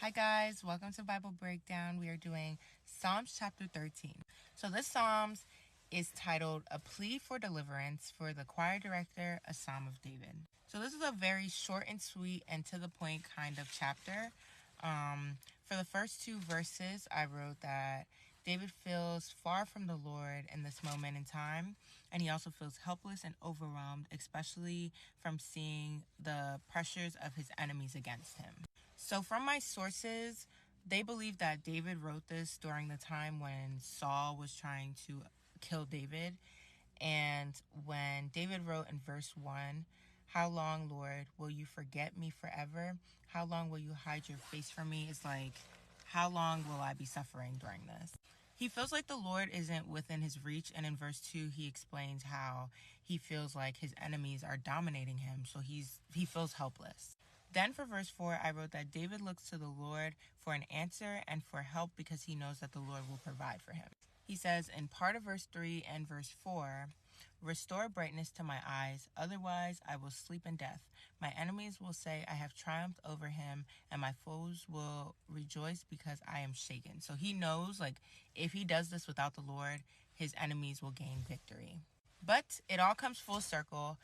Hi, guys. Welcome to Bible Breakdown. We are doing Psalms chapter 13. So, this Psalms is titled A Plea for Deliverance for the choir director, a Psalm of David. So, this is a very short and sweet and to the point kind of chapter. For the first two verses, I wrote that David feels far from the Lord in this moment in time, and he also feels helpless and overwhelmed, especially from seeing the pressures of his enemies against him. So, from my sources, they believe that David wrote this during the time when Saul was trying to kill David. And when David wrote in verse 1, "How long, Lord, will you forget me forever? How long will you hide your face from me?" It's like, how long will I be suffering during this? He feels like the Lord isn't within his reach. And in verse 2, he explains how he feels like his enemies are dominating him. So he feels helpless. Then for verse 4, I wrote that David looks to the Lord for an answer and for help because he knows that the Lord will provide for him. He says in part of verse 3 and verse 4, "Restore brightness to my eyes, otherwise I will sleep in death. My enemies will say I have triumphed over him, and my foes will rejoice because I am shaken." So he knows, like, if he does this without the Lord, his enemies will gain victory. But it all comes full circle.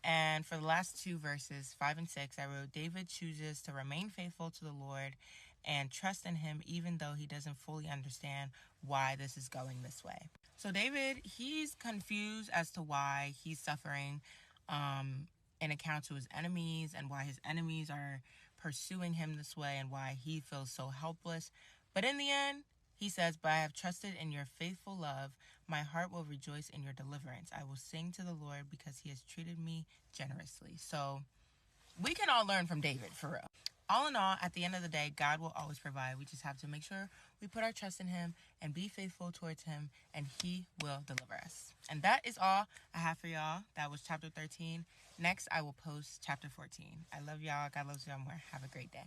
And for the last two verses, 5 and 6, I wrote, David chooses to remain faithful to the Lord and trust in him even though he doesn't fully understand why this is going this way. So David, he's confused as to why he's suffering in account to his enemies and why his enemies are pursuing him this way and why he feels so helpless. But in the end, he says, "But I have trusted in your faithful love. My heart will rejoice in your deliverance. I will sing to the Lord because he has treated me generously." So we can all learn from David, for real. All in all, at the end of the day, God will always provide. We just have to make sure we put our trust in him and be faithful towards him, and he will deliver us. And that is all I have for y'all. That was chapter 13. Next, I will post chapter 14. I love y'all. God loves y'all more. Have a great day.